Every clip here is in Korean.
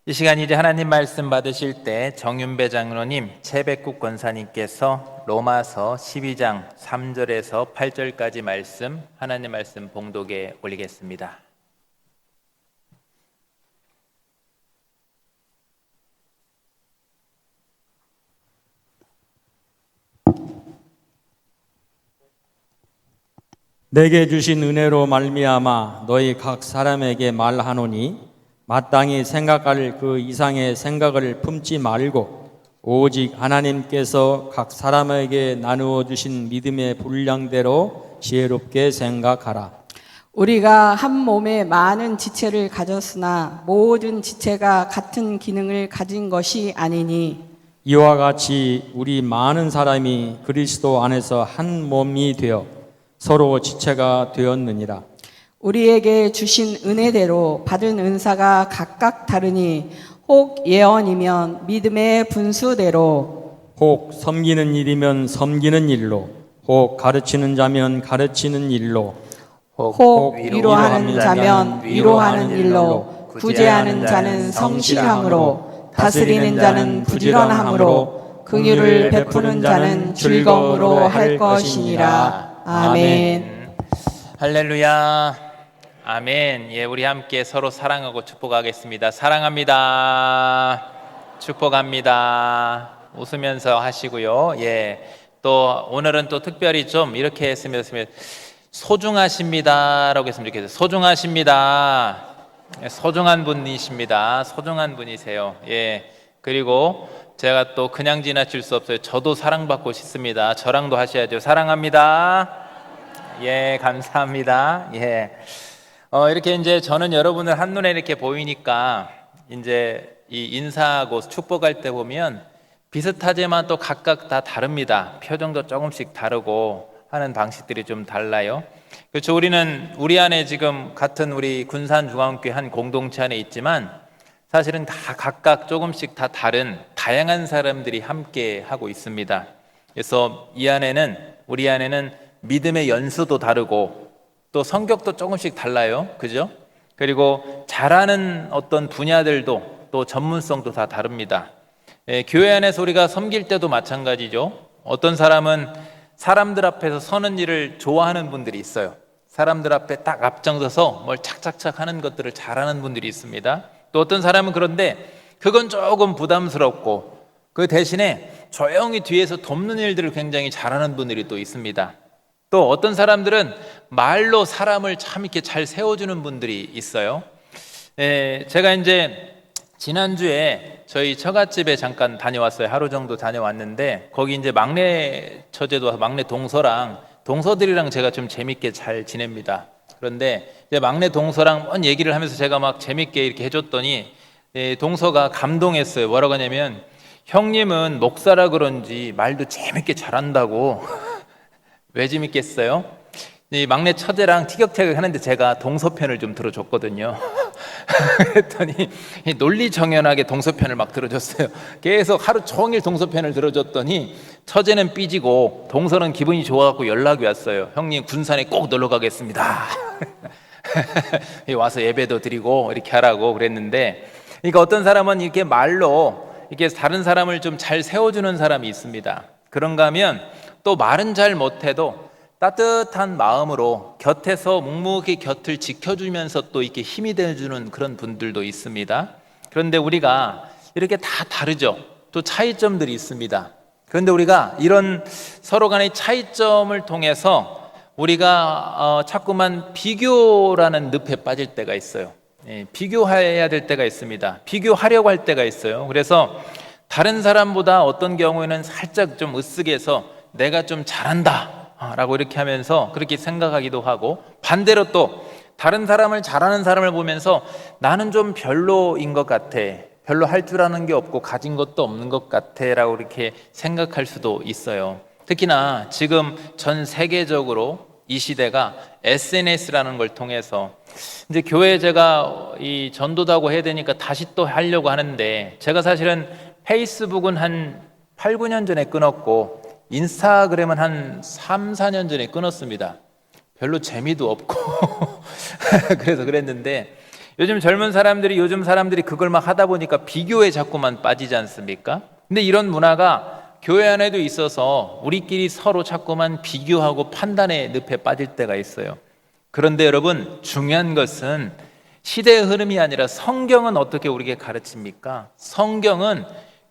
이 시간 이제 하나님 말씀 받으실 때 정윤배 장로님, 최백국 권사님께서 로마서 12장 3절에서 8절까지 말씀, 하나님 말씀 봉독에 올리겠습니다. 내게 주신 은혜로 말미암아 너희 각 사람에게 말하노니 마땅히 생각할 그 이상의 생각을 품지 말고 오직 하나님께서 각 사람에게 나누어 주신 믿음의 분량대로 지혜롭게 생각하라. 우리가 한 몸에 많은 지체를 가졌으나 모든 지체가 같은 기능을 가진 것이 아니니 이와 같이 우리 많은 사람이 그리스도 안에서 한 몸이 되어 서로 지체가 되었느니라. 우리에게 주신 은혜대로 받은 은사가 각각 다르니 혹 예언이면 믿음의 분수대로, 혹 섬기는 일이면 섬기는 일로, 혹 가르치는 자면 가르치는 일로, 혹 위로하는 자면 위로하는 일로, 구제하는 자는 성실함으로, 다스리는 자는 부지런함으로, 긍휼을 베푸는 자는 즐거움으로 할 것이니라. 아멘. 할렐루야. 아멘. 예, 우리 함께 서로 사랑하고 축복하겠습니다. 사랑합니다. 축복합니다. 웃으면서 하시고요. 예, 또 오늘은 또 특별히 좀 이렇게 했으면 소중하십니다라고 했으면 좋겠어요. 소중하십니다. 소중한 분이십니다. 소중한 분이세요. 예, 그리고 제가 또 그냥 지나칠 수 없어요. 저도 사랑받고 싶습니다. 저랑도 하셔야죠. 사랑합니다. 예, 감사합니다. 예. 이렇게 이제 저는 여러분을 한눈에 이렇게 보이니까 이제 이 인사하고 축복할 때 보면 비슷하지만 또 각각 다 다릅니다. 표정도 조금씩 다르고 하는 방식들이 좀 달라요. 그렇죠. 우리는 우리 안에 지금 같은 우리 군산중앙교회 한 공동체 안에 있지만 사실은 다 각각 조금씩 다 다른 다양한 사람들이 함께 하고 있습니다. 그래서 우리 안에는 믿음의 연수도 다르고 또 성격도 조금씩 달라요. 그죠? 그리고 잘하는 어떤 분야들도 또 전문성도 다 다릅니다. 교회 안에서 우리가 섬길 때도 마찬가지죠. 어떤 사람은 사람들 앞에서 서는 일을 좋아하는 분들이 있어요. 사람들 앞에 딱 앞장서서 뭘 착착착 하는 것들을 잘하는 분들이 있습니다. 또 어떤 사람은 그런데 그건 조금 부담스럽고 그 대신에 조용히 뒤에서 돕는 일들을 굉장히 잘하는 분들이 또 있습니다. 또 어떤 사람들은 말로 사람을 참 이렇게 잘 세워주는 분들이 있어요. 제가 이제 지난주에 저희 처갓집에 잠깐 다녀왔어요. 하루 정도 다녀왔는데 거기 이제 막내 처제도 막내 동서들이랑 제가 좀 재밌게 잘 지냅니다. 그런데 이제 막내 동서랑 뭔 얘기를 하면서 제가 막 재밌게 이렇게 해줬더니 동서가 감동했어요. 뭐라고 하냐면 형님은 목사라 그런지 말도 재밌게 잘한다고. 왜 재밌겠어요? 이 막내 처제랑 티격태격 하는데 제가 동서편을 좀 들어줬거든요. 그랬더니 논리정연하게 동서편을 막 들어줬어요. 계속 하루 종일 동서편을 들어줬더니 처제는 삐지고 동서는 기분이 좋아갖고 연락이 왔어요. 형님 군산에 꼭 놀러 가겠습니다. 와서 예배도 드리고 이렇게 하라고 그랬는데, 그러니까 어떤 사람은 이렇게 말로 이렇게 다른 사람을 좀 잘 세워주는 사람이 있습니다. 그런가 하면 또 말은 잘 못해도 따뜻한 마음으로 곁에서 묵묵히 곁을 지켜주면서 또 이렇게 힘이 되어주는 그런 분들도 있습니다. 그런데 우리가 이렇게 다 다르죠. 또 차이점들이 있습니다. 그런데 우리가 이런 서로 간의 차이점을 통해서 우리가 자꾸만 비교라는 늪에 빠질 때가 있어요. 비교해야 될 때가 있습니다. 비교하려고 할 때가 있어요. 그래서 다른 사람보다 어떤 경우에는 살짝 좀 으쓱해서 내가 좀 잘한다 라고 이렇게 하면서 그렇게 생각하기도 하고, 반대로 또 다른 사람을 잘하는 사람을 보면서 나는 좀 별로인 것 같아, 별로 할 줄 아는 게 없고 가진 것도 없는 것 같아 라고 이렇게 생각할 수도 있어요. 특히나 지금 전 세계적으로 이 시대가 SNS라는 걸 통해서 이제 교회에 제가 이 전도도 하고 해야 되니까 다시 또 하려고 하는데, 제가 사실은 페이스북은 한 8, 9년 전에 끊었고 인스타그램은 한 3, 4년 전에 끊었습니다. 별로 재미도 없고 그래서 그랬는데, 요즘 사람들이 그걸 막 하다 보니까 비교에 자꾸만 빠지지 않습니까? 근데 이런 문화가 교회 안에도 있어서 우리끼리 서로 자꾸만 비교하고 판단의 늪에 빠질 때가 있어요. 그런데 여러분, 중요한 것은 시대의 흐름이 아니라 성경은 어떻게 우리에게 가르칩니까? 성경은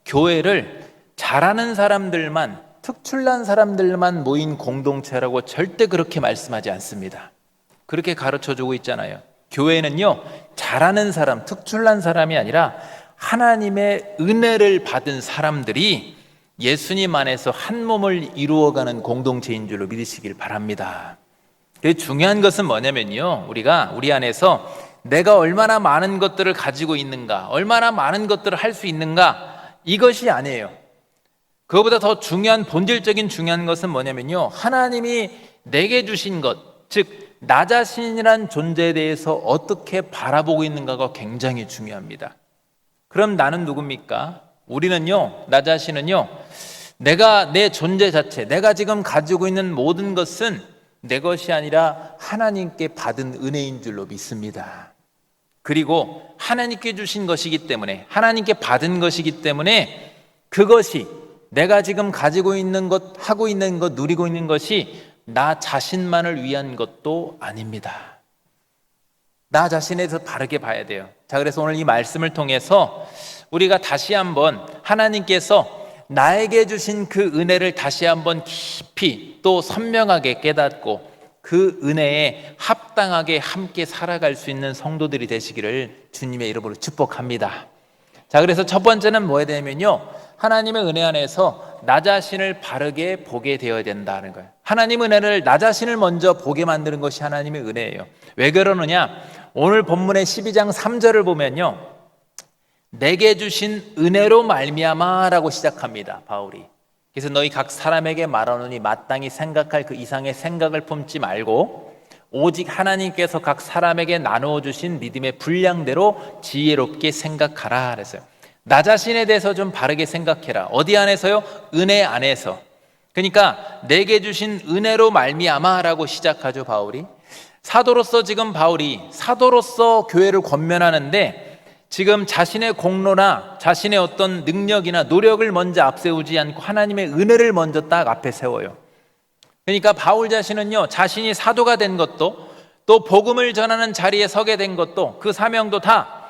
교회를 잘하는 사람들만, 특출난 사람들만 모인 공동체라고 절대 그렇게 말씀하지 않습니다. 그렇게 가르쳐주고 있잖아요. 교회는요, 잘하는 사람, 특출난 사람이 아니라 하나님의 은혜를 받은 사람들이 예수님 안에서 한 몸을 이루어가는 공동체인 줄로 믿으시길 바랍니다. 중요한 것은 뭐냐면요, 우리가 우리 안에서 내가 얼마나 많은 것들을 가지고 있는가, 얼마나 많은 것들을 할 수 있는가, 이것이 아니에요. 그것보다 더 중요한, 본질적인 중요한 것은 뭐냐면요, 하나님이 내게 주신 것, 즉 나 자신이란 존재에 대해서 어떻게 바라보고 있는가가 굉장히 중요합니다. 그럼 나는 누굽니까? 우리는요, 나 자신은요, 내가 내 존재 자체, 내가 지금 가지고 있는 모든 것은 내 것이 아니라 하나님께 받은 은혜인 줄로 믿습니다. 그리고 하나님께 주신 것이기 때문에, 하나님께 받은 것이기 때문에 그것이 내가 지금 가지고 있는 것, 하고 있는 것, 누리고 있는 것이 나 자신만을 위한 것도 아닙니다. 나 자신에 대해서 바르게 봐야 돼요. 자, 그래서 오늘 이 말씀을 통해서 우리가 다시 한번 하나님께서 나에게 주신 그 은혜를 다시 한번 깊이 또 선명하게 깨닫고 그 은혜에 합당하게 함께 살아갈 수 있는 성도들이 되시기를 주님의 이름으로 축복합니다. 자, 그래서 첫 번째는 뭐야 되냐면요, 하나님의 은혜 안에서 나 자신을 바르게 보게 되어야 된다는 거예요. 하나님 은혜를 나 자신을 먼저 보게 만드는 것이 하나님의 은혜예요. 왜 그러느냐? 오늘 본문의 12장 3절을 보면요, 내게 주신 은혜로 말미암아라고 시작합니다, 바울이. 그래서 너희 각 사람에게 말하노니 마땅히 생각할 그 이상의 생각을 품지 말고 오직 하나님께서 각 사람에게 나누어 주신 믿음의 분량대로 지혜롭게 생각하라 그랬어요. 나 자신에 대해서 좀 바르게 생각해라. 어디 안에서요? 은혜 안에서. 그러니까 내게 주신 은혜로 말미암아라고 시작하죠, 바울이. 사도로서 지금 바울이 사도로서 교회를 권면하는데 지금 자신의 공로나 자신의 어떤 능력이나 노력을 먼저 앞세우지 않고 하나님의 은혜를 먼저 딱 앞에 세워요. 그러니까 바울 자신은요, 자신이 사도가 된 것도 또 복음을 전하는 자리에 서게 된 것도 그 사명도 다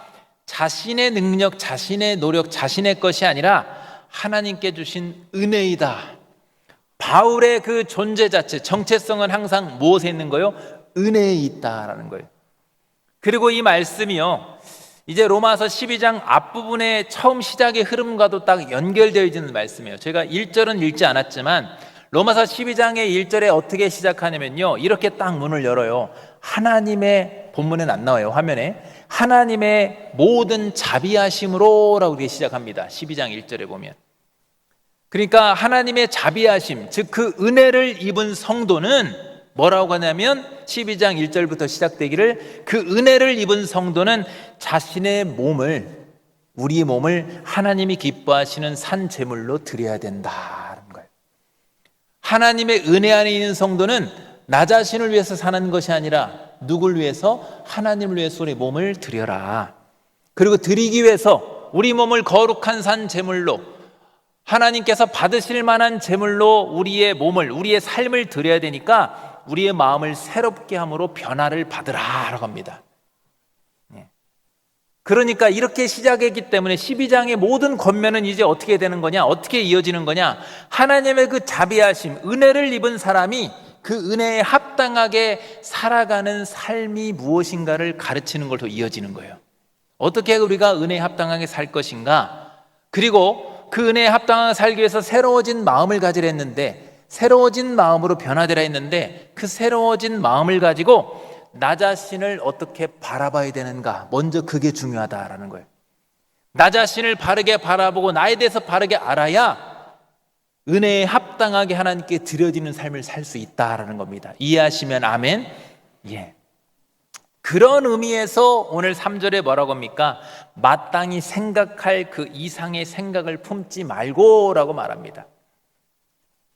자신의 능력, 자신의 노력, 자신의 것이 아니라 하나님께 주신 은혜이다. 바울의 그 존재 자체, 정체성은 항상 무엇에 있는 거예요? 은혜에 있다라는 거예요. 그리고 이 말씀이요, 이제 로마서 12장 앞부분의 처음 시작의 흐름과도 딱 연결되어 있는 말씀이에요. 제가 1절은 읽지 않았지만 로마서 12장의 1절에 어떻게 시작하냐면요, 이렇게 딱 문을 열어요. 하나님의, 본문엔 안 나와요, 화면에. 하나님의 모든 자비하심으로 라고 이렇게 시작합니다. 12장 1절에 보면. 그러니까 하나님의 자비하심, 즉 그 은혜를 입은 성도는 뭐라고 하냐면 12장 1절부터 시작되기를, 그 은혜를 입은 성도는 자신의 몸을, 우리의 몸을 하나님이 기뻐하시는 산 제물로 드려야 된다는 거예요. 하나님의 은혜 안에 있는 성도는 나 자신을 위해서 사는 것이 아니라 누굴 위해서? 하나님을 위해서 우리 몸을 드려라. 그리고 드리기 위해서 우리 몸을 거룩한 산 제물로, 하나님께서 받으실 만한 제물로 우리의 몸을, 우리의 삶을 드려야 되니까 우리의 마음을 새롭게 함으로 변화를 받으라라고 합니다. 그러니까 이렇게 시작했기 때문에 12장의 모든 권면은 이제 어떻게 되는 거냐, 어떻게 이어지는 거냐, 하나님의 그 자비하심, 은혜를 입은 사람이 그 은혜에 합당하게 살아가는 삶이 무엇인가를 가르치는 걸로 이어지는 거예요. 어떻게 우리가 은혜에 합당하게 살 것인가, 그리고 그 은혜에 합당하게 살기 위해서 새로워진 마음을 가지려 했는데, 새로워진 마음으로 변화되라 했는데, 그 새로워진 마음을 가지고 나 자신을 어떻게 바라봐야 되는가, 먼저 그게 중요하다라는 거예요. 나 자신을 바르게 바라보고 나에 대해서 바르게 알아야 은혜에 합당하게 하나님께 드려지는 삶을 살 수 있다라는 겁니다. 이해하시면 아멘. 예. 그런 의미에서 오늘 3절에 뭐라고 합니까? 마땅히 생각할 그 이상의 생각을 품지 말고라고 말합니다.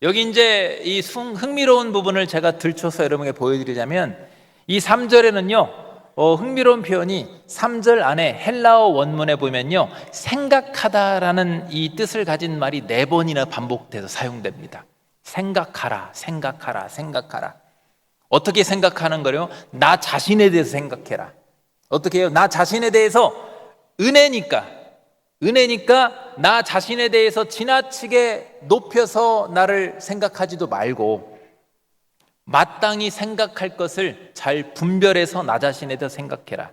여기 이제 이 흥미로운 부분을 제가 들춰서 여러분에게 보여드리자면, 이 3절에는요, 흥미로운 표현이 3절 안에 헬라어 원문에 보면요, 생각하다라는 이 뜻을 가진 말이 4번이나 반복돼서 사용됩니다. 생각하라, 생각하라, 생각하라. 어떻게 생각하는 거요? 나 자신에 대해서 생각해라. 어떻게 해요? 나 자신에 대해서 은혜니까 나 자신에 대해서 지나치게 높여서 나를 생각하지도 말고 마땅히 생각할 것을 잘 분별해서 나 자신에 대해서 생각해라.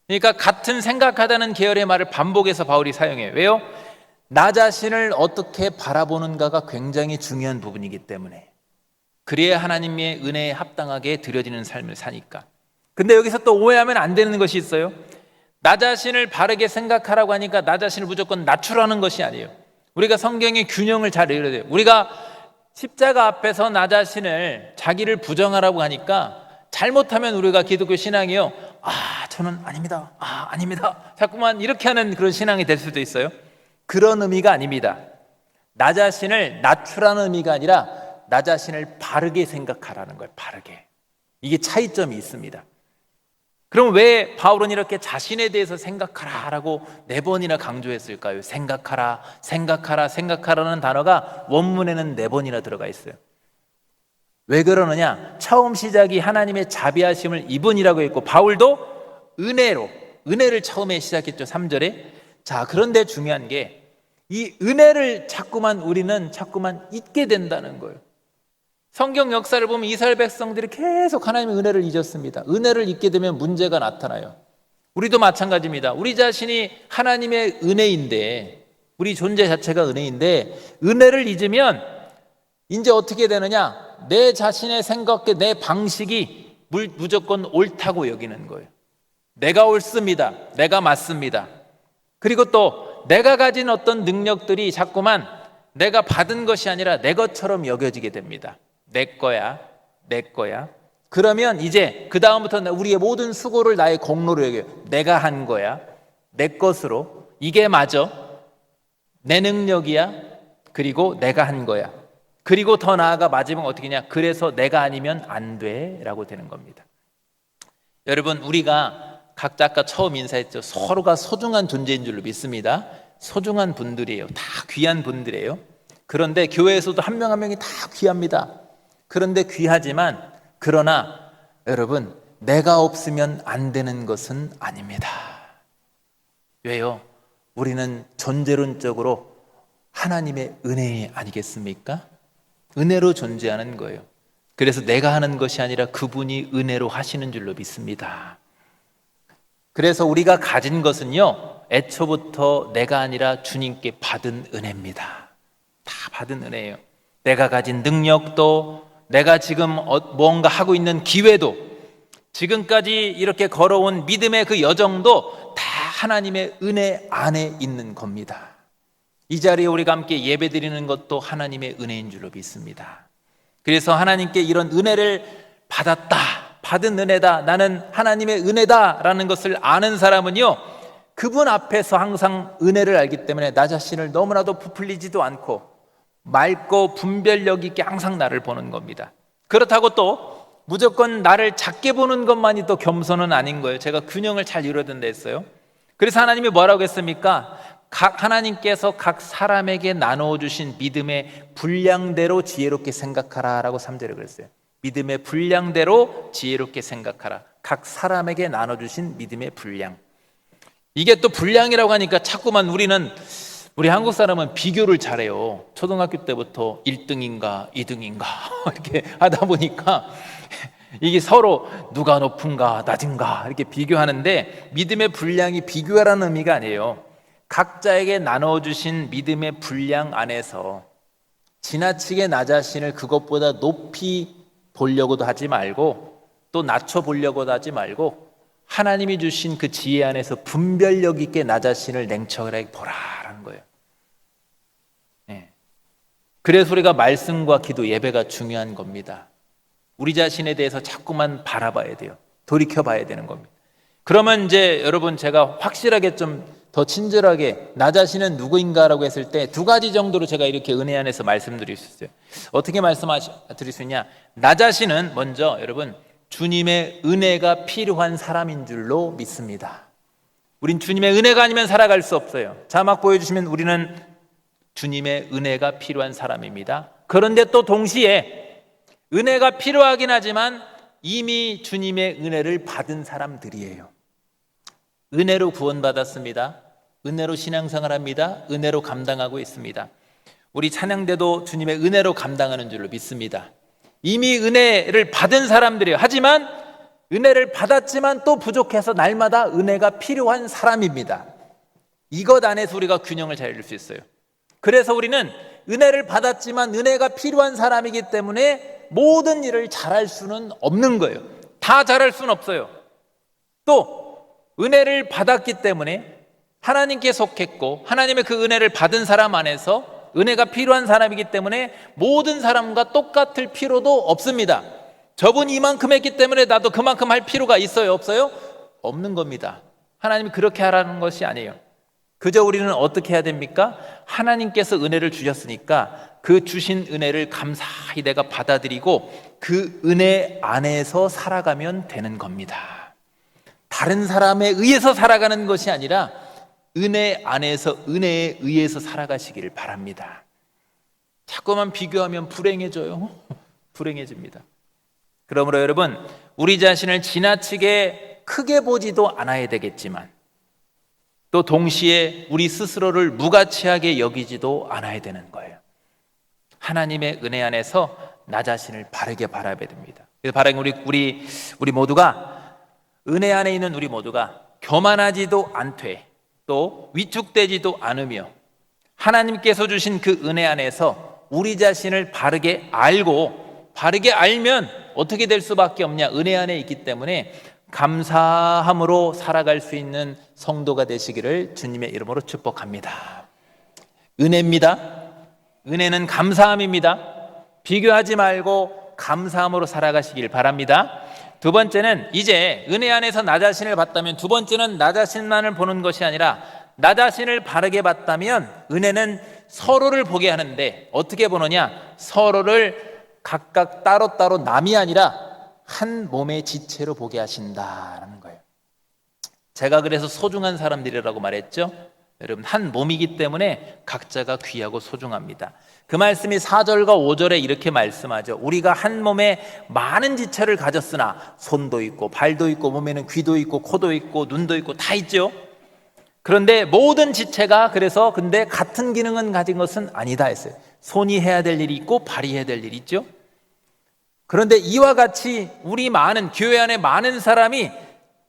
그러니까 같은 생각하다는 계열의 말을 반복해서 바울이 사용해요. 왜요? 나 자신을 어떻게 바라보는가가 굉장히 중요한 부분이기 때문에. 그래야 하나님의 은혜에 합당하게 드려지는 삶을 사니까. 근데 여기서 또 오해하면 안 되는 것이 있어요. 나 자신을 바르게 생각하라고 하니까 나 자신을 무조건 낮추라는 것이 아니에요. 우리가 성경의 균형을 잘 이해해야 돼요. 우리가 십자가 앞에서 나 자신을, 자기를 부정하라고 하니까 잘못하면 우리가 기독교 신앙이요, 저는 아닙니다, 아닙니다, 자꾸만 이렇게 하는 그런 신앙이 될 수도 있어요. 그런 의미가 아닙니다. 나 자신을 낮추라는 의미가 아니라 나 자신을 바르게 생각하라는 거예요. 바르게. 이게 차이점이 있습니다. 그럼 왜 바울은 이렇게 자신에 대해서 생각하라라고 4번이나 강조했을까요? 생각하라, 생각하라, 생각하라는 단어가 원문에는 4번이나 들어가 있어요. 왜 그러느냐? 처음 시작이 하나님의 자비하심을 입은이라고 했고, 바울도 은혜를 처음에 시작했죠. 3절에. 자, 그런데 중요한 게 이 은혜를 우리는 자꾸만 잊게 된다는 거예요. 성경 역사를 보면 이스라엘 백성들이 계속 하나님의 은혜를 잊었습니다. 은혜를 잊게 되면 문제가 나타나요. 우리도 마찬가지입니다. 우리 자신이 하나님의 은혜인데, 우리 존재 자체가 은혜인데 은혜를 잊으면 이제 어떻게 되느냐? 내 자신의 생각에 내 방식이 무조건 옳다고 여기는 거예요. 내가 옳습니다. 내가 맞습니다. 그리고 또 내가 가진 어떤 능력들이 자꾸만 내가 받은 것이 아니라 내 것처럼 여겨지게 됩니다. 내 거야. 그러면 이제 그 다음부터 우리의 모든 수고를 나의 공로로 여겨요. 내가 한 거야. 내 것으로. 이게 맞아. 내 능력이야. 그리고 내가 한 거야. 그리고 더 나아가 마지막 어떻게냐? 그래서 내가 아니면 안 돼 라고 되는 겁니다. 여러분, 우리가 각자 아까 처음 인사했죠. 서로가 소중한 존재인 줄로 믿습니다. 소중한 분들이에요. 다 귀한 분들이에요. 그런데 교회에서도 한 명 한 명이 다 귀합니다. 그런데 귀하지만, 그러나 여러분, 내가 없으면 안 되는 것은 아닙니다. 왜요? 우리는 존재론적으로 하나님의 은혜 아니겠습니까? 은혜로 존재하는 거예요. 그래서 내가 하는 것이 아니라 그분이 은혜로 하시는 줄로 믿습니다. 그래서 우리가 가진 것은요, 애초부터 내가 아니라 주님께 받은 은혜입니다. 다 받은 은혜예요. 내가 가진 능력도, 내가 지금 뭔가 하고 있는 기회도, 지금까지 이렇게 걸어온 믿음의 그 여정도 다 하나님의 은혜 안에 있는 겁니다. 이 자리에 우리가 함께 예배드리는 것도 하나님의 은혜인 줄로 믿습니다. 그래서 하나님께 이런 은혜를 받은 은혜다, 나는 하나님의 은혜다라는 것을 아는 사람은요, 그분 앞에서 항상 은혜를 알기 때문에 나 자신을 너무나도 부풀리지도 않고 맑고 분별력 있게 항상 나를 보는 겁니다. 그렇다고 또 무조건 나를 작게 보는 것만이 또 겸손은 아닌 거예요. 제가 균형을 잘 이루어야 된다 했어요. 그래서 하나님이 뭐라고 했습니까? 하나님께서 각 사람에게 나누어 주신 믿음의 분량대로 지혜롭게 생각하라 라고 3절에 그랬어요. 믿음의 분량대로 지혜롭게 생각하라. 각 사람에게 나눠주신 믿음의 분량. 이게 또 분량이라고 하니까 자꾸만 우리 한국 사람은 비교를 잘해요. 초등학교 때부터 1등인가 2등인가 이렇게 하다 보니까 이게 서로 누가 높은가 낮은가 이렇게 비교하는데, 믿음의 분량이 비교하라는 의미가 아니에요. 각자에게 나눠주신 믿음의 분량 안에서 지나치게 나 자신을 그것보다 높이 보려고도 하지 말고 또 낮춰 보려고도 하지 말고 하나님이 주신 그 지혜 안에서 분별력 있게 나 자신을 냉철하게 보라라는 거예요. 그래서 우리가 말씀과 기도, 예배가 중요한 겁니다. 우리 자신에 대해서 자꾸만 바라봐야 돼요. 돌이켜봐야 되는 겁니다. 그러면 이제 여러분, 제가 확실하게 좀 더 친절하게 나 자신은 누구인가라고 했을 때 2가지 정도로 제가 이렇게 은혜 안에서 말씀드릴 수 있어요. 어떻게 말씀드릴 수 있냐? 나 자신은 먼저 여러분 주님의 은혜가 필요한 사람인 줄로 믿습니다. 우린 주님의 은혜가 아니면 살아갈 수 없어요. 자막 보여주시면 우리는 주님의 은혜가 필요한 사람입니다. 그런데 또 동시에 은혜가 필요하긴 하지만 이미 주님의 은혜를 받은 사람들이에요. 은혜로 구원받았습니다. 은혜로 신앙생활합니다. 은혜로 감당하고 있습니다. 우리 찬양대도 주님의 은혜로 감당하는 줄로 믿습니다. 이미 은혜를 받은 사람들이에요. 하지만 은혜를 받았지만 또 부족해서 날마다 은혜가 필요한 사람입니다. 이것 안에서 우리가 균형을 잘 이룰 수 있어요. 그래서 우리는 은혜를 받았지만 은혜가 필요한 사람이기 때문에 모든 일을 잘할 수는 없는 거예요. 다 잘할 수는 없어요. 또 은혜를 받았기 때문에 하나님께 속했고 하나님의 그 은혜를 받은 사람 안에서 은혜가 필요한 사람이기 때문에 모든 사람과 똑같을 필요도 없습니다. 저분이 이만큼 했기 때문에 나도 그만큼 할 필요가 있어요? 없어요? 없는 겁니다. 하나님이 그렇게 하라는 것이 아니에요. 그저 우리는 어떻게 해야 됩니까? 하나님께서 은혜를 주셨으니까 그 주신 은혜를 감사히 내가 받아들이고 그 은혜 안에서 살아가면 되는 겁니다. 다른 사람에 의해서 살아가는 것이 아니라 은혜 안에서 은혜에 의해서 살아가시기를 바랍니다. 자꾸만 비교하면 불행해져요. 불행해집니다. 그러므로 여러분, 우리 자신을 지나치게 크게 보지도 않아야 되겠지만 또 동시에 우리 스스로를 무가치하게 여기지도 않아야 되는 거예요. 하나님의 은혜 안에서 나 자신을 바르게 바라봐야 됩니다. 그래서 바라는 우리 모두가 은혜 안에 있는 우리 모두가 교만하지도 않되 또 위축되지도 않으며 하나님께서 주신 그 은혜 안에서 우리 자신을 바르게 알고 바르게 알면 어떻게 될 수밖에 없냐? 은혜 안에 있기 때문에 감사함으로 살아갈 수 있는 성도가 되시기를 주님의 이름으로 축복합니다. 은혜입니다. 은혜는 감사함입니다. 비교하지 말고 감사함으로 살아가시길 바랍니다. 두 번째는 이제 은혜 안에서 나 자신을 봤다면 두 번째는 나 자신만을 보는 것이 아니라 나 자신을 바르게 봤다면 은혜는 서로를 보게 하는데 어떻게 보느냐? 서로를 각각 따로따로 남이 아니라 한 몸의 지체로 보게 하신다라는 거예요. 제가 그래서 소중한 사람들이라고 말했죠. 여러분, 한 몸이기 때문에 각자가 귀하고 소중합니다. 그 말씀이 4절과 5절에 이렇게 말씀하죠. 우리가 한 몸에 많은 지체를 가졌으나 손도 있고 발도 있고 몸에는 귀도 있고 코도 있고 눈도 있고 다 있죠. 그런데 모든 지체가 그래서 근데 같은 기능은 가진 것은 아니다 했어요. 손이 해야 될 일이 있고 발이 해야 될 일이 있죠. 그런데 이와 같이 우리 많은 교회 안에 많은 사람이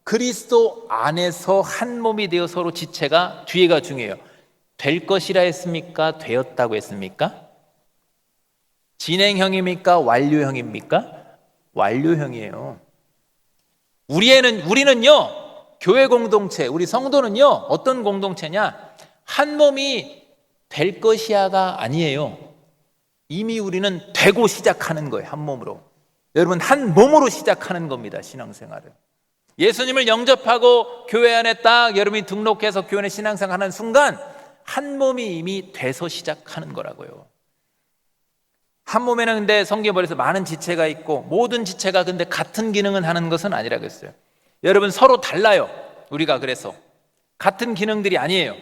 그리스도 안에서 한 몸이 되어 서로 지체가 뒤에가 중요해요. 될 것이라 했습니까? 되었다고 했습니까? 진행형입니까? 완료형입니까? 완료형이에요. 우리는요, 교회 공동체, 우리 성도는요, 어떤 공동체냐? 한 몸이 될 것이야가 아니에요. 이미 우리는 되고 시작하는 거예요. 한 몸으로. 여러분, 한 몸으로 시작하는 겁니다. 신앙생활을. 예수님을 영접하고 교회 안에 딱 여러분이 등록해서 교회 안에 신앙생활하는 순간 한 몸이 이미 돼서 시작하는 거라고요. 한 몸에는 근데 성경에 보여서 많은 지체가 있고 모든 지체가 근데 같은 기능은 하는 것은 아니라고 했어요. 여러분, 서로 달라요. 우리가 그래서 같은 기능들이 아니에요.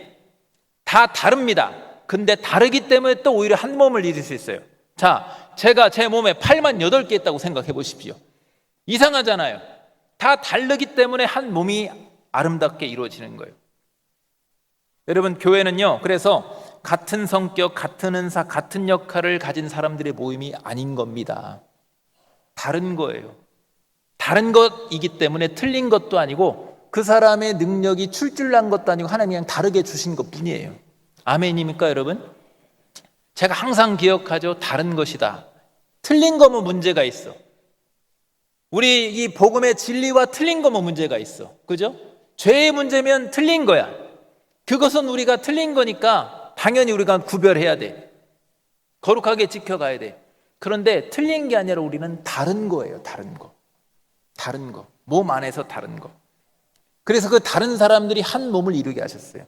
다 다릅니다. 근데 다르기 때문에 또 오히려 한 몸을 이룰 수 있어요. 자, 제가 제 몸에 팔만 8개 있다고 생각해 보십시오. 이상하잖아요. 다 다르기 때문에 한 몸이 아름답게 이루어지는 거예요. 여러분, 교회는요, 그래서 같은 성격, 같은 은사, 같은 역할을 가진 사람들의 모임이 아닌 겁니다. 다른 거예요. 다른 것이기 때문에 틀린 것도 아니고 그 사람의 능력이 출중난 것도 아니고 하나님이 그냥 다르게 주신 것 뿐이에요. 아멘입니까, 여러분? 제가 항상 기억하죠. 다른 것이다. 틀린 거면 문제가 있어. 우리 이 복음의 진리와 틀린 거면 문제가 있어. 그죠? 죄의 문제면 틀린 거야. 그것은 우리가 틀린 거니까 당연히 우리가 구별해야 돼. 거룩하게 지켜가야 돼. 그런데 틀린 게 아니라 우리는 다른 거예요. 다른 거. 다른 거. 몸 안에서 다른 거. 그래서 그 다른 사람들이 한 몸을 이루게 하셨어요.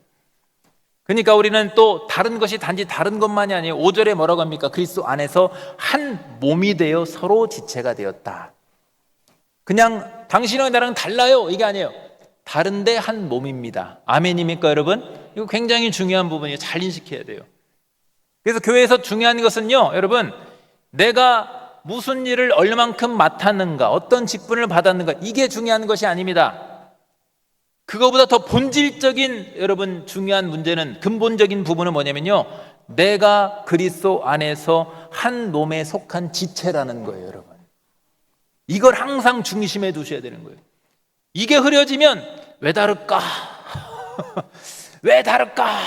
그러니까 우리는 또 다른 것이 단지 다른 것만이 아니에요. 5절에 뭐라고 합니까? 그리스도 안에서 한 몸이 되어 서로 지체가 되었다. 그냥 당신이랑 나랑 달라요 이게 아니에요. 다른데 한 몸입니다. 아멘입니까 여러분? 이거 굉장히 중요한 부분이에요. 잘 인식해야 돼요. 그래서 교회에서 중요한 것은요 여러분, 내가 무슨 일을 얼만큼 맡았는가, 어떤 직분을 받았는가, 이게 중요한 것이 아닙니다. 그거보다 더 본질적인 여러분 중요한 문제는, 근본적인 부분은 뭐냐면요, 내가 그리스도 안에서 한 몸에 속한 지체라는 거예요. 여러분, 이걸 항상 중심에 두셔야 되는 거예요. 이게 흐려지면 왜 다를까? 왜 다를까?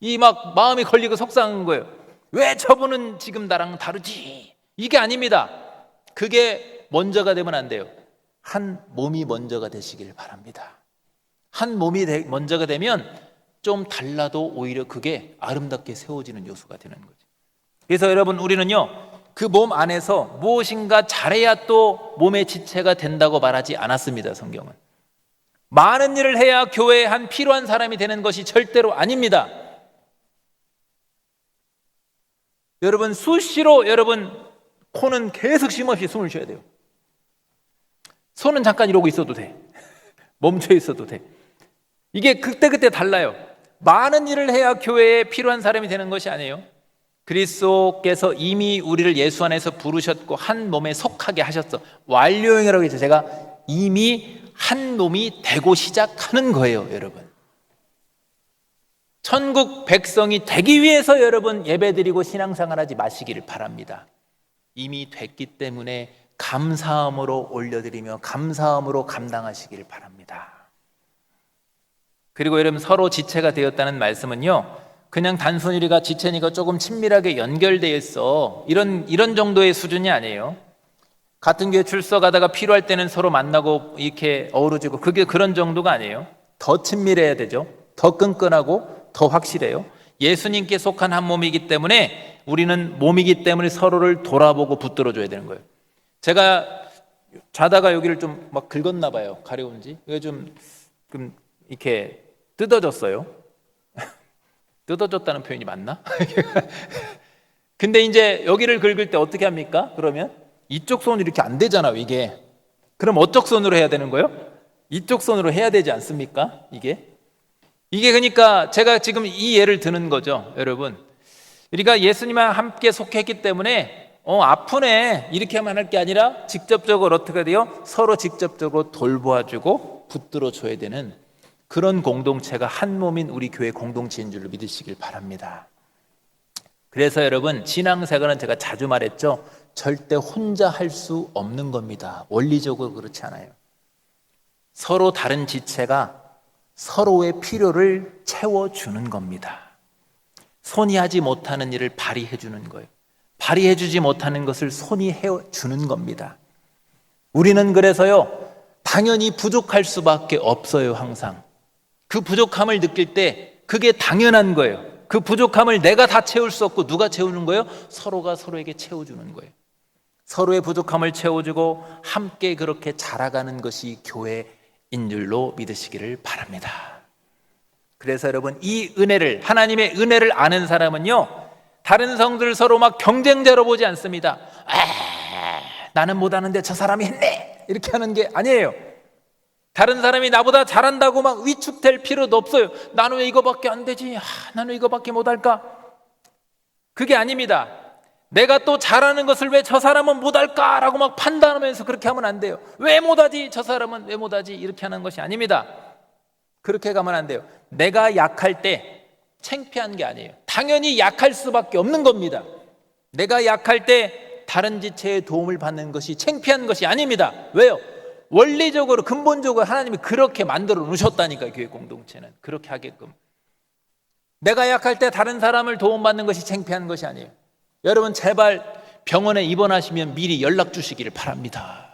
이 막 마음이 걸리고 속상한 거예요. 왜 저분은 지금 나랑 다르지? 이게 아닙니다. 그게 먼저가 되면 안 돼요. 한 몸이 먼저가 되시길 바랍니다. 한 몸이 먼저가 되면 좀 달라도 오히려 그게 아름답게 세워지는 요소가 되는 거죠. 그래서 여러분, 우리는요 그 몸 안에서 무엇인가 잘해야 또 몸의 지체가 된다고 말하지 않았습니다. 성경은 많은 일을 해야 교회에 한 필요한 사람이 되는 것이 절대로 아닙니다. 여러분, 수시로 여러분 코는 계속 쉼없이 숨을 쉬어야 돼요. 손은 잠깐 이러고 있어도 돼. 멈춰 있어도 돼. 이게 그때그때 달라요. 많은 일을 해야 교회에 필요한 사람이 되는 것이 아니에요. 그리스도께서 이미 우리를 예수 안에서 부르셨고 한 몸에 속하게 하셨어. 완료형이라고 했죠. 제가 이미 한 몸이 되고 시작하는 거예요. 여러분, 천국 백성이 되기 위해서 여러분 예배드리고 신앙생활하지 마시기를 바랍니다. 이미 됐기 때문에 감사함으로 올려드리며 감사함으로 감당하시기를 바랍니다. 그리고 여러분, 서로 지체가 되었다는 말씀은요 그냥 단순히 우리가 지체니까 조금 친밀하게 연결되어 있어 이런 정도의 수준이 아니에요. 같은 교회 출석하다가 필요할 때는 서로 만나고 이렇게 어우러지고, 그게 그런 정도가 아니에요. 더 친밀해야 되죠. 더 끈끈하고 더 확실해요. 예수님께 속한 한 몸이기 때문에, 우리는 몸이기 때문에 서로를 돌아보고 붙들어줘야 되는 거예요. 제가 자다가 여기를 좀 막 긁었나 봐요. 가려운지. 이거 좀 이렇게 뜯어졌어요. 뜯어졌다는 표현이 맞나? 근데 이제 여기를 긁을 때 어떻게 합니까? 그러면 이쪽 손으로 이렇게 안 되잖아요, 이게. 그럼 어쪽 손으로 해야 되는 거예요? 이쪽 손으로 해야 되지 않습니까? 이게 그러니까 제가 지금 이 예를 드는 거죠, 여러분. 우리가 예수님과 함께 속했기 때문에 아프네 이렇게만 할 게 아니라 직접적으로 어떻게 돼요? 서로 직접적으로 돌보아주고 붙들어줘야 되는 그런 공동체가 한 몸인 우리 교회 공동체인 줄로 믿으시길 바랍니다. 그래서 여러분, 신앙생활은 제가 자주 말했죠, 절대 혼자 할 수 없는 겁니다. 원리적으로 그렇지 않아요. 서로 다른 지체가 서로의 필요를 채워주는 겁니다. 손이 하지 못하는 일을 발이 해주는 거예요. 발이 해주지 못하는 것을 손이 해주는 겁니다. 우리는 그래서요 당연히 부족할 수밖에 없어요. 항상 그 부족함을 느낄 때 그게 당연한 거예요. 그 부족함을 내가 다 채울 수 없고 누가 채우는 거예요? 서로가 서로에게 채워주는 거예요. 서로의 부족함을 채워주고 함께 그렇게 자라가는 것이 교회인 줄로 믿으시기를 바랍니다. 그래서 여러분, 이 은혜를, 하나님의 은혜를 아는 사람은요 다른 성도를 서로 막 경쟁자로 보지 않습니다. 나는 못하는데 저 사람이 했네 이렇게 하는 게 아니에요. 다른 사람이 나보다 잘한다고 막 위축될 필요도 없어요. 나는 왜 이거밖에 안 되지? 나는 왜 이거밖에 못할까? 그게 아닙니다. 내가 또 잘하는 것을 왜 저 사람은 못할까? 라고 막 판단하면서 그렇게 하면 안 돼요. 왜 못하지? 저 사람은 왜 못하지? 이렇게 하는 것이 아닙니다. 그렇게 가면 안 돼요. 내가 약할 때 창피한 게 아니에요. 당연히 약할 수밖에 없는 겁니다. 내가 약할 때 다른 지체의 도움을 받는 것이 창피한 것이 아닙니다. 왜요? 원리적으로 근본적으로 하나님이 그렇게 만들어 놓으셨다니까요. 교회 공동체는 그렇게 하게끔. 내가 약할 때 다른 사람을 도움받는 것이 창피한 것이 아니에요. 여러분, 제발 병원에 입원하시면 미리 연락 주시기를 바랍니다.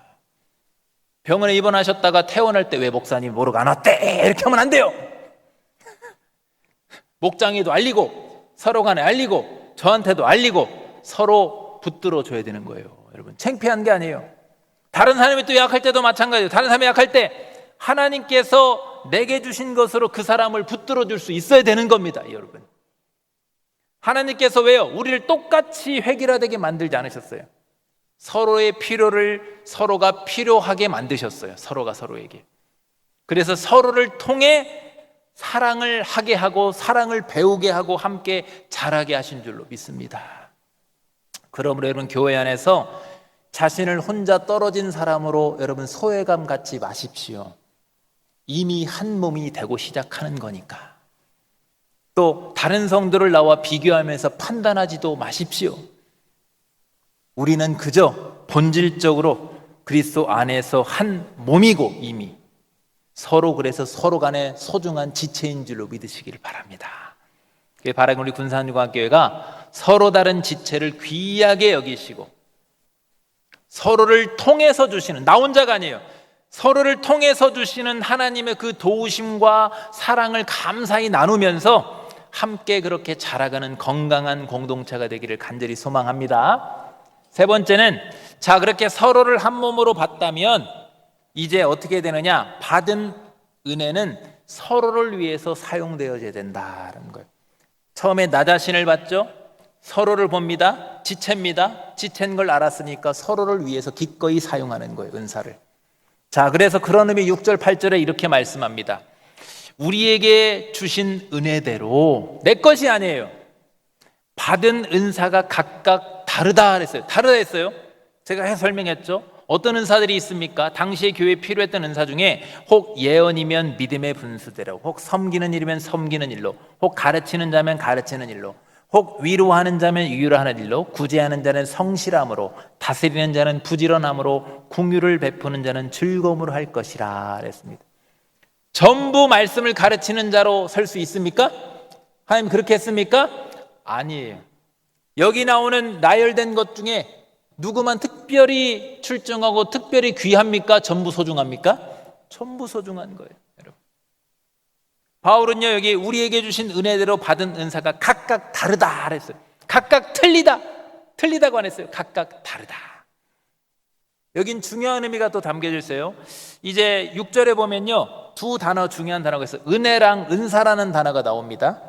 병원에 입원하셨다가 퇴원할 때 왜 목사님 모르고 안 왔대? 이렇게 하면 안 돼요. 목장에도 알리고 서로 간에 알리고 저한테도 알리고 서로 붙들어 줘야 되는 거예요. 여러분, 창피한 게 아니에요. 다른 사람이 또 약할 때도 마찬가지예요. 다른 사람이 약할 때 하나님께서 내게 주신 것으로 그 사람을 붙들어 줄 수 있어야 되는 겁니다. 여러분, 하나님께서 왜요? 우리를 똑같이 획일화되게 만들지 않으셨어요. 서로의 필요를 서로가 필요하게 만드셨어요. 서로가 서로에게. 그래서 서로를 통해 사랑을 하게 하고 사랑을 배우게 하고 함께 자라게 하신 줄로 믿습니다. 그러므로 여러분, 교회 안에서 자신을 혼자 떨어진 사람으로 여러분 소외감 갖지 마십시오. 이미 한 몸이 되고 시작하는 거니까. 또 다른 성도를 나와 비교하면서 판단하지도 마십시오. 우리는 그저 본질적으로 그리스도 안에서 한 몸이고 이미 서로, 그래서 서로 간에 소중한 지체인 줄로 믿으시길 바랍니다. 바라는 우리 군산유관교회가 서로 다른 지체를 귀하게 여기시고 서로를 통해서 주시는, 나 혼자가 아니에요, 서로를 통해서 주시는 하나님의 그 도우심과 사랑을 감사히 나누면서 함께 그렇게 자라가는 건강한 공동체가 되기를 간절히 소망합니다. 세 번째는, 자, 그렇게 서로를 한 몸으로 봤다면 이제 어떻게 되느냐? 받은 은혜는 서로를 위해서 사용되어야 된다는 거예요. 처음에 나 자신을 봤죠? 서로를 봅니다. 지체입니다. 지체인 걸 알았으니까 서로를 위해서 기꺼이 사용하는 거예요, 은사를. 자, 그래서 그런 의미 6절 8절에 이렇게 말씀합니다. 우리에게 주신 은혜대로, 내 것이 아니에요, 받은 은사가 각각 다르다 그랬어요. 다르다 했어요. 제가 설명했죠. 어떤 은사들이 있습니까? 당시에 교회에 필요했던 은사 중에 혹 예언이면 믿음의 분수대로, 혹 섬기는 일이면 섬기는 일로, 혹 가르치는 자면 가르치는 일로, 혹 위로하는 자면 위로하는 일로, 구제하는 자는 성실함으로, 다스리는 자는 부지런함으로, 긍휼을 베푸는 자는 즐거움으로 할 것이라 그랬습니다. 전부 말씀을 가르치는 자로 설 수 있습니까? 하나님 그렇게 했습니까? 아니에요. 여기 나오는 나열된 것 중에 누구만 특별히 출중하고 특별히 귀합니까? 전부 소중합니까? 전부 소중한 거예요, 여러분. 바울은요, 여기 우리에게 주신 은혜대로 받은 은사가 각각 다르다 그랬어요. 각각 틀리다고 안 했어요. 각각 다르다. 여긴 중요한 의미가 또 담겨져 있어요. 이제 6절에 보면요, 두 단어, 중요한 단어가 있어요. 은혜랑 은사라는 단어가 나옵니다.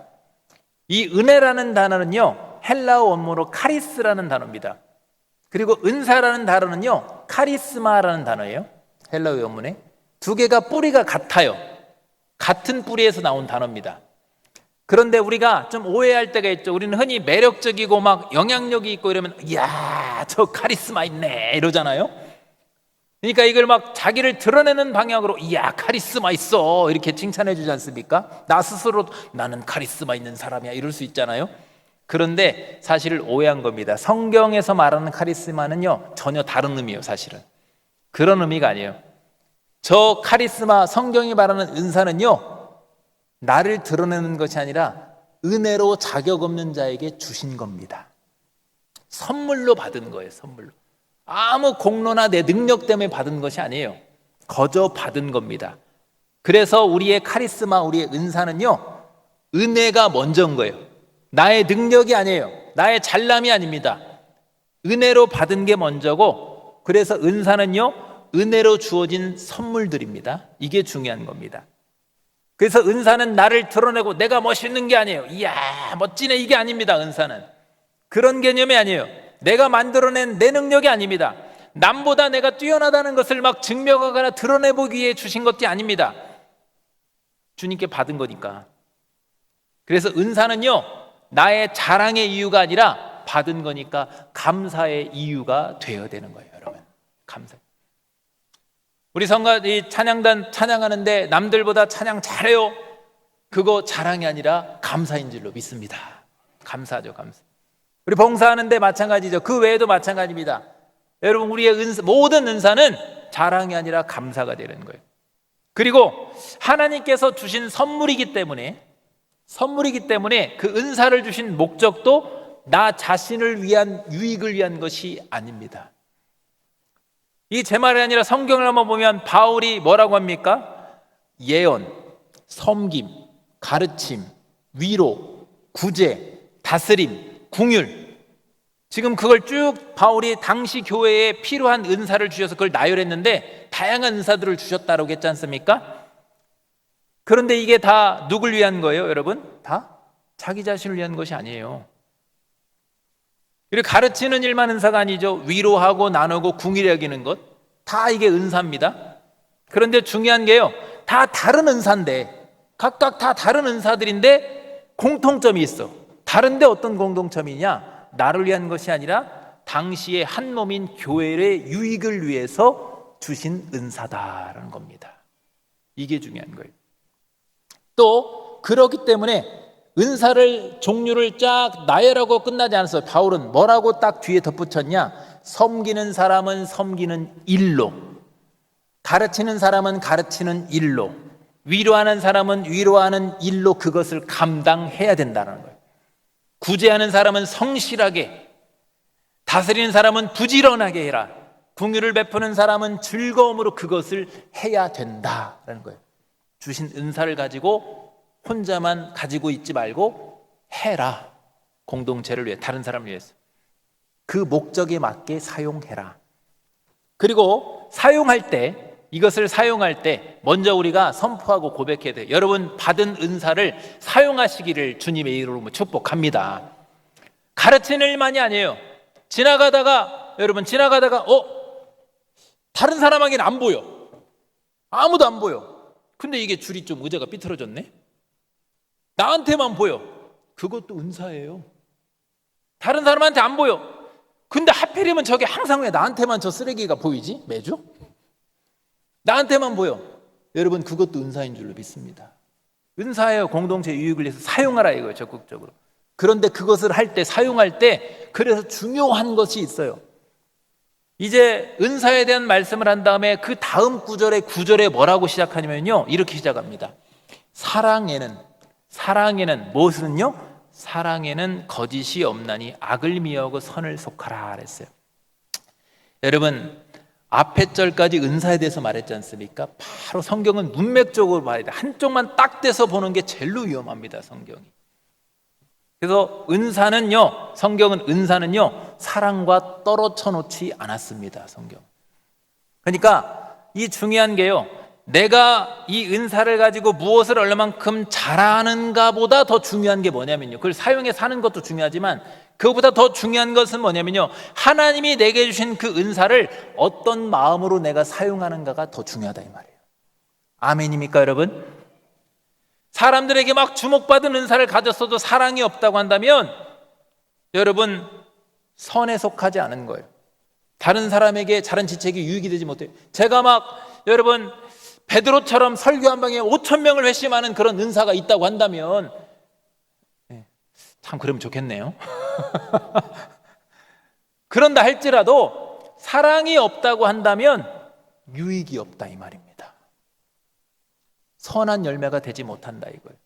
이 은혜라는 단어는요, 헬라어 원문으로 카리스라는 단어입니다. 그리고 은사라는 단어는요, 카리스마라는 단어예요. 헬라어 원문에. 두 개가 뿌리가 같아요. 같은 뿌리에서 나온 단어입니다. 그런데 우리가 좀 오해할 때가 있죠. 우리는 흔히 매력적이고 막 영향력이 있고 이러면, 이야, 저 카리스마 있네 이러잖아요. 그러니까 이걸 막 자기를 드러내는 방향으로, 이야, 카리스마 있어 이렇게 칭찬해 주지 않습니까? 나 스스로 나는 카리스마 있는 사람이야 이럴 수 있잖아요. 그런데 사실을 오해한 겁니다. 성경에서 말하는 카리스마는요, 전혀 다른 의미예요. 사실은 그런 의미가 아니에요. 저 카리스마, 성경이 말하는 은사는요, 나를 드러내는 것이 아니라 은혜로 자격 없는 자에게 주신 겁니다. 선물로 받은 거예요. 선물로. 아무 공로나 내 능력 때문에 받은 것이 아니에요. 거저 받은 겁니다. 그래서 우리의 카리스마, 우리의 은사는요, 은혜가 먼저인 거예요. 나의 능력이 아니에요. 나의 잘남이 아닙니다. 은혜로 받은 게 먼저고, 그래서 은사는요, 은혜로 주어진 선물들입니다. 이게 중요한 겁니다. 그래서 은사는 나를 드러내고 내가 멋있는 게 아니에요. 이야, 멋지네, 이게 아닙니다. 은사는 그런 개념이 아니에요. 내가 만들어낸 내 능력이 아닙니다. 남보다 내가 뛰어나다는 것을 막 증명하거나 드러내보기 위해 주신 것이 아닙니다. 주님께 받은 거니까. 그래서 은사는요, 나의 자랑의 이유가 아니라 받은 거니까 감사의 이유가 되어야 되는 거예요, 여러분. 감사. 우리 성가 이 찬양단 찬양하는데 남들보다 찬양 잘해요. 그거 자랑이 아니라 감사인 줄로 믿습니다. 감사죠, 감사. 우리 봉사하는데 마찬가지죠. 그 외에도 마찬가지입니다. 여러분, 우리의 모든 은사는 자랑이 아니라 감사가 되는 거예요. 그리고 하나님께서 주신 선물이기 때문에 그 은사를 주신 목적도 나 자신을 위한 유익을 위한 것이 아닙니다. 이 제 말이 아니라 성경을 한번 보면 바울이 뭐라고 합니까? 예언, 섬김, 가르침, 위로, 구제, 다스림, 긍휼. 지금 그걸 쭉 바울이 당시 교회에 필요한 은사를 주셔서 그걸 나열했는데 다양한 은사들을 주셨다고 했지 않습니까? 그런데 이게 다 누굴 위한 거예요, 여러분? 다 자기 자신을 위한 것이 아니에요. 이렇게 가르치는 일만 은사가 아니죠. 위로하고 나누고 궁일 여기는 것, 다 이게 은사입니다. 그런데 중요한 게요, 다 다른 은사인데, 각각 다 다른 은사들인데 공통점이 있어. 다른데 어떤 공통점이냐? 나를 위한 것이 아니라 당시의 한 몸인 교회의 유익을 위해서 주신 은사다라는 겁니다. 이게 중요한 거예요. 또 그렇기 때문에 은사를 종류를 쫙 나열하고 끝나지 않았어요. 바울은 뭐라고 딱 뒤에 덧붙였냐? 섬기는 사람은 섬기는 일로, 가르치는 사람은 가르치는 일로, 위로하는 사람은 위로하는 일로 그것을 감당해야 된다는 거예요. 구제하는 사람은 성실하게, 다스리는 사람은 부지런하게 해라, 긍휼을 베푸는 사람은 즐거움으로 그것을 해야 된다라는 거예요. 주신 은사를 가지고 혼자만 가지고 있지 말고 해라. 공동체를 위해, 다른 사람을 위해서 그 목적에 맞게 사용해라. 그리고 사용할 때, 이것을 사용할 때 먼저 우리가 선포하고 고백해야 돼요. 여러분 받은 은사를 사용하시기를 주님의 이름으로 축복합니다. 가르치는 일만이 아니에요. 여러분 지나가다가 다른 사람에게는 안 보여, 아무도 안 보여. 근데 이게 줄이 좀 의자가 삐뚤어졌네, 나한테만 보여. 그것도 은사예요. 다른 사람한테 안 보여. 근데 하필이면 저게 항상 왜 나한테만 저 쓰레기가 보이지? 매주? 나한테만 보여. 여러분 그것도 은사인 줄로 믿습니다. 은사예요. 공동체 유익을 위해서 사용하라 이거예요, 적극적으로. 그런데 그것을 할 때, 사용할 때 그래서 중요한 것이 있어요. 이제 은사에 대한 말씀을 한 다음에 그 다음 구절에 뭐라고 시작하냐면요, 이렇게 시작합니다. 사랑에는 무엇은요? 사랑에는 거짓이 없나니 악을 미워하고 선을 속하라 그랬어요. 여러분 앞에 절까지 은사에 대해서 말했지 않습니까? 바로 성경은 문맥적으로 봐야 돼. 한쪽만 딱 떼서 보는 게 제일로 위험합니다, 성경이. 그래서 성경은 은사는요 사랑과 떨어져 놓지 않았습니다, 성경. 그러니까 이 중요한 게요, 내가 이 은사를 가지고 무엇을 얼마만큼 잘하는가 보다 더 중요한 게 뭐냐면요, 그걸 사용해 사는 것도 중요하지만 그것보다 더 중요한 것은 뭐냐면요, 하나님이 내게 주신 그 은사를 어떤 마음으로 내가 사용하는가가 더 중요하다 이 말이에요. 아멘입니까 여러분? 사람들에게 막 주목받은 은사를 가졌어도 사랑이 없다고 한다면 여러분 선에 속하지 않은 거예요. 다른 사람에게 다른 지책이 유익이 되지 못해요. 제가 막 여러분 베드로처럼 설교 한 방에 5,000명을 회심하는 그런 은사가 있다고 한다면 참 그러면 좋겠네요. 그런다 할지라도 사랑이 없다고 한다면 유익이 없다 이 말입니다. 선한 열매가 되지 못한다 이거예요.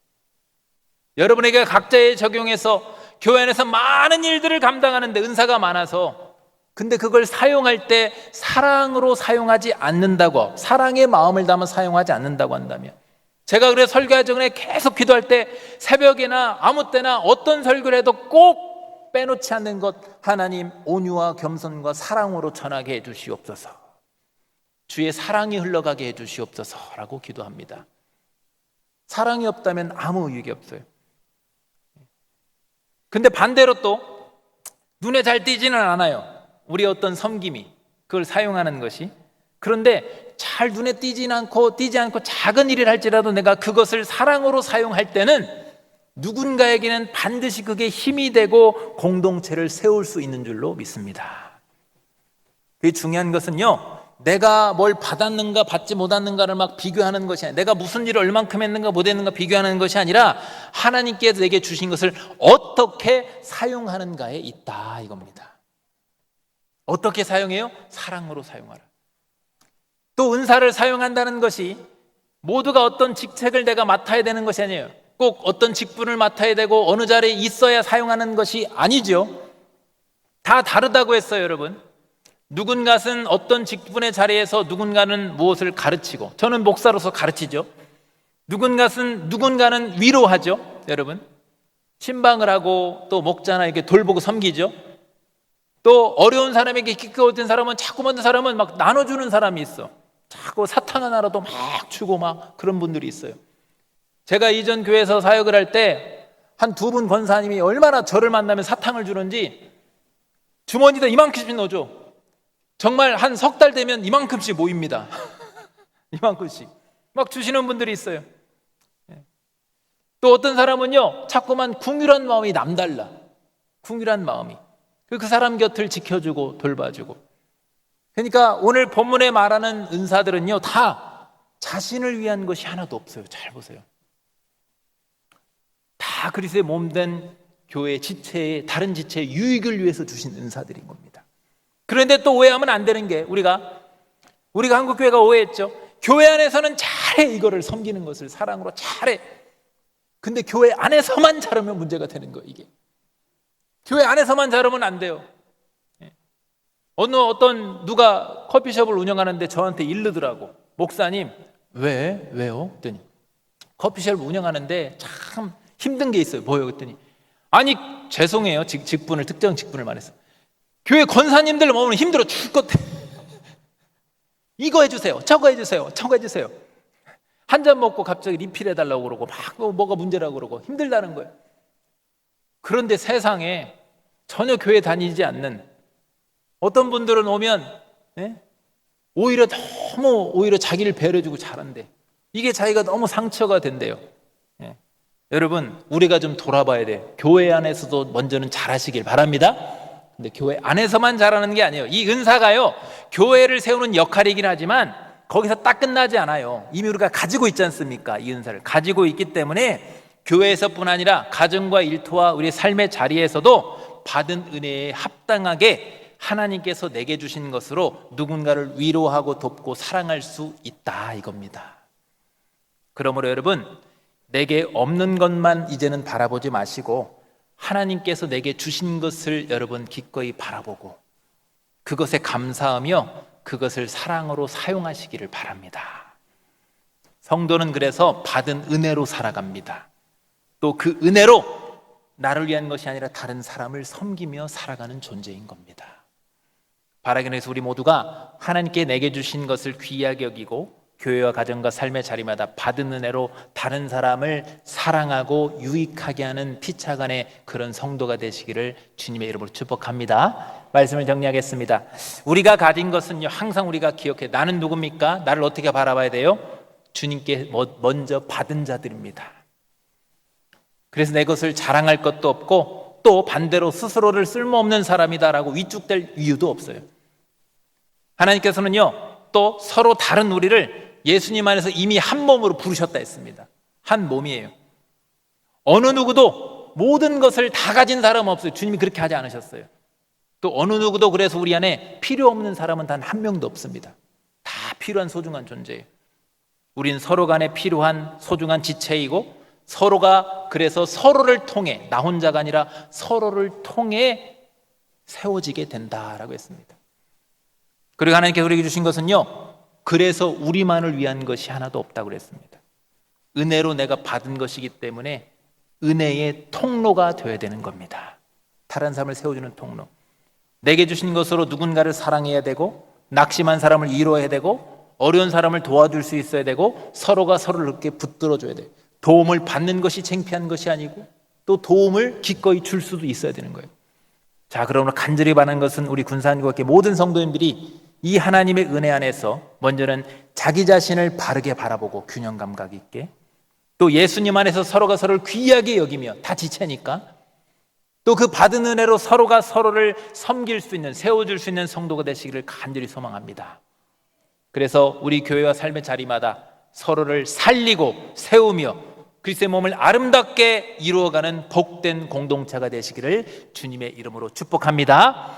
여러분에게 각자에 적용해서 교회 안에서 많은 일들을 감당하는데 은사가 많아서, 근데 그걸 사용할 때 사랑으로 사용하지 않는다고, 사랑의 마음을 담아 사용하지 않는다고 한다면, 제가 그래서 설교하기 전에 계속 기도할 때 새벽이나 아무 때나 어떤 설교를 해도 꼭 빼놓지 않는 것, 하나님 온유와 겸손과 사랑으로 전하게 해주시옵소서, 주의 사랑이 흘러가게 해주시옵소서라고 기도합니다. 사랑이 없다면 아무 유익이 없어요. 근데 반대로 또 눈에 잘 띄지는 않아요, 우리 어떤 섬김이, 그걸 사용하는 것이. 그런데 잘 눈에 띄지 않고 작은 일을 할지라도 내가 그것을 사랑으로 사용할 때는 누군가에게는 반드시 그게 힘이 되고 공동체를 세울 수 있는 줄로 믿습니다. 그게 중요한 것은요, 내가 뭘 받았는가 받지 못했는가를 막 비교하는 것이 아니라, 내가 무슨 일을 얼만큼 했는가 못했는가 비교하는 것이 아니라 하나님께서 내게 주신 것을 어떻게 사용하는가에 있다 이겁니다. 어떻게 사용해요? 사랑으로 사용하라. 또 은사를 사용한다는 것이 모두가 어떤 직책을 내가 맡아야 되는 것이 아니에요. 꼭 어떤 직분을 맡아야 되고 어느 자리에 있어야 사용하는 것이 아니죠. 다 다르다고 했어요 여러분. 누군가는 어떤 직분의 자리에서 누군가는 무엇을 가르치고, 저는 목사로서 가르치죠. 누군가는 위로하죠 여러분. 신방을 하고 또 목자나 이렇게 돌보고 섬기죠. 또 어려운 사람에게 기꺼워진 사람은, 자꾸 만든 사람은 막 나눠주는 사람이 있어. 자꾸 사탕 하나라도 막 주고 막 그런 분들이 있어요. 제가 이전 교회에서 사역을 할 때 한 2분 권사님이 얼마나 저를 만나면 사탕을 주는지, 주머니에다 이만큼씩 넣어줘. 정말 한 석 달 되면 이만큼씩 모입니다. 이만큼씩 막 주시는 분들이 있어요. 또 어떤 사람은요, 자꾸만 궁휼한 마음이 남달라. 궁휼한 마음이 그 사람 곁을 지켜주고 돌봐주고. 그러니까 오늘 본문에 말하는 은사들은요, 다 자신을 위한 것이 하나도 없어요. 잘 보세요. 다 그리스도의 몸된 교회 지체의 다른 지체의 유익을 위해서 주신 은사들인 겁니다. 그런데 또 오해하면 안 되는 게, 우리가 한국교회가 오해했죠. 교회 안에서는 잘해, 이거를 섬기는 것을 사랑으로 잘해. 근데 교회 안에서만 잘하면 문제가 되는 거예요. 이게 교회 안에서만 잘하면 안 돼요. 누가 커피숍을 운영하는데 저한테 이르더라고. 목사님, 왜요? 그랬더니 커피숍을 운영하는데 참 힘든 게 있어요. 뭐요? 그랬더니 아니, 죄송해요. 특정 직분을 말했어. 교회 권사님들 보면 힘들어 죽겠대. 이거 해주세요, 저거 해주세요, 저거 해주세요. 한 잔 먹고 갑자기 리필해달라고 그러고 막 뭐가 문제라고 그러고 힘들다는 거예요. 그런데 세상에 전혀 교회 다니지 않는 어떤 분들은 오면 오히려 자기를 배려주고 잘한대. 이게 자기가 너무 상처가 된대요. 여러분, 우리가 좀 돌아봐야 돼요. 교회 안에서도 먼저는 잘하시길 바랍니다. 근데 교회 안에서만 잘하는 게 아니에요. 이 은사가요, 교회를 세우는 역할이긴 하지만 거기서 딱 끝나지 않아요. 이미 우리가 가지고 있지 않습니까? 이 은사를 가지고 있기 때문에 교회에서뿐 아니라 가정과 일터와 우리의 삶의 자리에서도 받은 은혜에 합당하게 하나님께서 내게 주신 것으로 누군가를 위로하고 돕고 사랑할 수 있다, 이겁니다. 그러므로 여러분, 내게 없는 것만 이제는 바라보지 마시고 하나님께서 내게 주신 것을 여러분 기꺼이 바라보고 그것에 감사하며 그것을 사랑으로 사용하시기를 바랍니다. 성도는 그래서 받은 은혜로 살아갑니다. 또 그 은혜로 나를 위한 것이 아니라 다른 사람을 섬기며 살아가는 존재인 겁니다. 바라기는 해서 우리 모두가 하나님께 내게 주신 것을 귀하게 여기고 교회와 가정과 삶의 자리마다 받은 은혜로 다른 사람을 사랑하고 유익하게 하는 피차간의 그런 성도가 되시기를 주님의 이름으로 축복합니다. 말씀을 정리하겠습니다. 우리가 가진 것은요, 항상 우리가 기억해. 나는 누굽니까? 나를 어떻게 바라봐야 돼요? 주님께 먼저 받은 자들입니다. 그래서 내 것을 자랑할 것도 없고 또 반대로 스스로를 쓸모없는 사람이다라고 위축될 이유도 없어요. 하나님께서는요, 또 서로 다른 우리를 예수님 안에서 이미 한 몸으로 부르셨다 했습니다. 한 몸이에요. 어느 누구도 모든 것을 다 가진 사람은 없어요. 주님이 그렇게 하지 않으셨어요. 또 어느 누구도 그래서 우리 안에 필요 없는 사람은 단 한 명도 없습니다. 다 필요한 소중한 존재예요. 우린 서로 간에 필요한 소중한 지체이고 서로가 그래서 서로를 통해, 나 혼자가 아니라 서로를 통해 세워지게 된다라고 했습니다. 그리고 하나님께서 우리에게 주신 것은요, 그래서 우리만을 위한 것이 하나도 없다고 그랬습니다. 은혜로 내가 받은 것이기 때문에 은혜의 통로가 되어야 되는 겁니다. 다른 사람을 세워주는 통로. 내게 주신 것으로 누군가를 사랑해야 되고 낙심한 사람을 위로해야 되고 어려운 사람을 도와줄 수 있어야 되고 서로가 서로를 이렇게 붙들어줘야 돼요. 도움을 받는 것이 창피한 것이 아니고 또 도움을 기꺼이 줄 수도 있어야 되는 거예요. 자, 그러므로 간절히 바라는 것은 우리 군사님과 함께 모든 성도님들이 이 하나님의 은혜 안에서 먼저는 자기 자신을 바르게 바라보고 균형 감각 있게, 또 예수님 안에서 서로가 서로를 귀하게 여기며 다 지체니까 또 그 받은 은혜로 서로가 서로를 섬길 수 있는, 세워줄 수 있는 성도가 되시기를 간절히 소망합니다. 그래서 우리 교회와 삶의 자리마다 서로를 살리고 세우며 그리스도의 몸을 아름답게 이루어가는 복된 공동체가 되시기를 주님의 이름으로 축복합니다.